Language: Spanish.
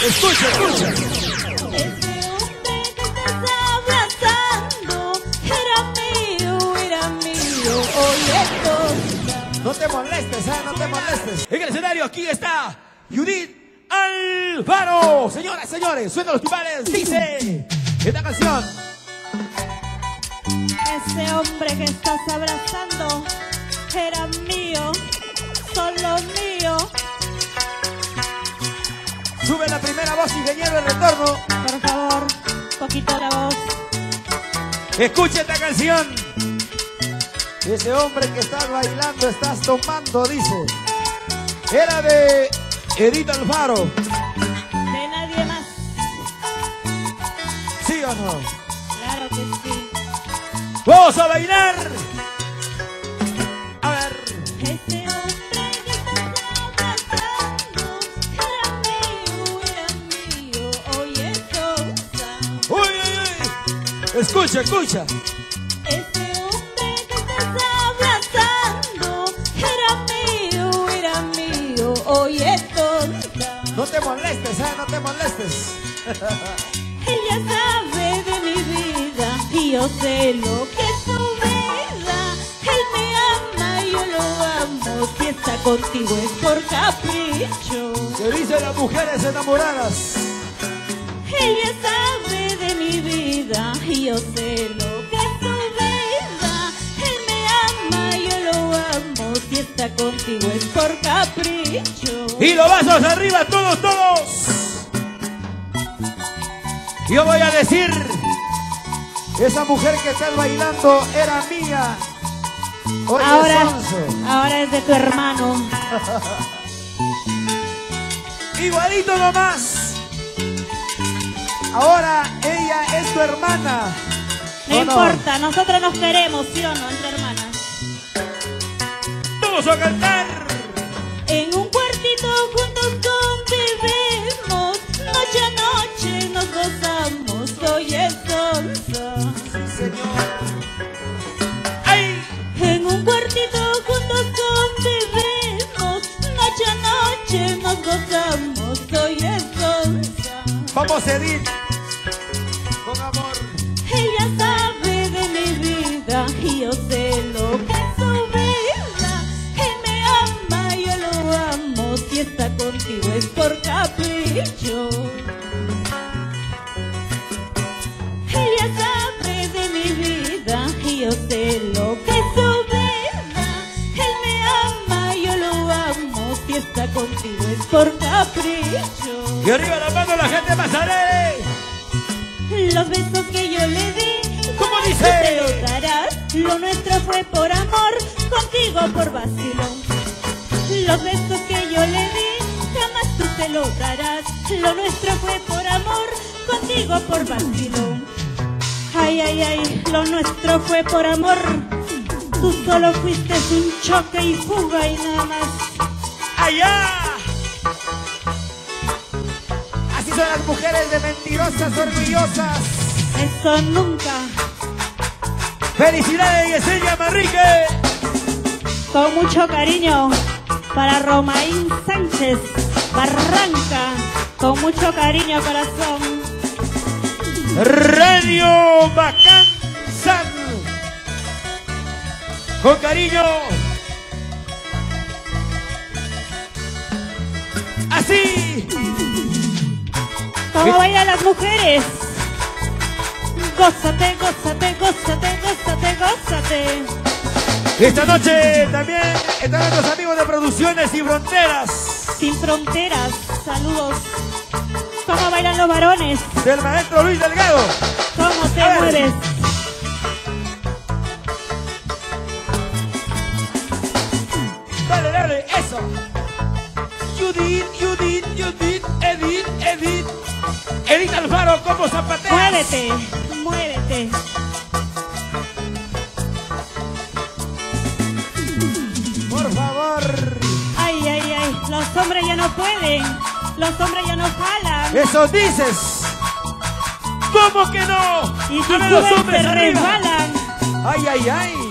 Escucha, escucha. Ese hombre que estás abrazando era mío, oye tonta. No te molestes, no te molestes. En el escenario aquí está Judith Alfaro. Señoras, señores, suenan los timbales. Dice esta canción. Ese hombre que estás abrazando era mío, solo mío. Sube la primera voz, ingeniero, el retorno. Por favor, poquito la voz. Escucha esta canción. Ese hombre que estás bailando, estás tomando, dice. Era de Edith Alfaro. De nadie más. ¿Sí o no? Claro que sí. ¡Vamos a bailar! A ver. Ese hombre que estás abrazando era mío, oye tonta. ¡Uy, uy, uy! Escucha, escucha. Ese hombre que estás abrazando era mío, oye tonta. No te molestes, no te molestes. Ella sabe de mi vida y yo sé lo que es su vida. Él me ama y yo lo amo. Si está contigo es por capricho. ¿Qué dicen las mujeres enamoradas? Ella sabe de mi vida y yo sé lo que es su vida. Él me ama y yo lo amo. Si está contigo es por capricho. Y los vasos arriba, todos, todos. Yo voy a decir, esa mujer que estás bailando era mía. Oye, ahora es de tu hermano. Igualito nomás. Ahora ella es tu hermana. No importa, nosotros nos queremos, ¿sí o no? Entre hermanas. Vamos a cantar. En un cuartito juntos convivimos, noche a noche nos gozamos, oye sonsa. Sí, señor. ¡Ay! En un cuartito juntos convivimos, noche a noche nos gozamos, oye sonsa. Vamos, Edith. Con amor. Ella sabe de mi vida y yo sé lo que es su vida. Él me ama y yo lo amo. Si está contigo es por capricho. Ella sabe de mi vida y yo sé lo que es su vida. Él me ama y yo lo amo. Si está contigo es por capricho. Y arriba la mano la gente pasaré. Los besos que yo le di, ¿cómo tú dice? te los darás. Lo nuestro fue por amor, contigo por vacilón. Los besos que yo le di, jamás tú te los darás. Lo nuestro fue por amor, contigo por vacilón. Ay, ay, ay, lo nuestro fue por amor. Tú solo fuiste un choque y fuga y nada más. ¡Allá! Así son las mujeres de mentirosas, orgullosas. Eso nunca. ¡Felicidades, Yesenia Manrique! Con mucho cariño para Romaín Sánchez Barranca. Con mucho cariño, corazón. Radio Bacán San. Con cariño. Así. ¿Cómo bailan las mujeres? Gózate, gózate, gózate, gózate, gózate. Esta noche también están nuestros amigos de Producciones Sin Fronteras. Sin fronteras, saludos. ¿Cómo bailan los varones? Del maestro Luis Delgado. ¿Cómo te A ver. mueves? Dale, dale, eso. Judith, Judith, Judith, Edith, Edith. Edith Alfaro, ¿cómo zapateas? Muévete, muévete. Por favor. Ay, ay, ay, los hombres ya no pueden. Los hombres ya no jalan. Eso dices. ¿Cómo que no? Y si A ver, los suben hombres se arriba. resbalan. ay, ay.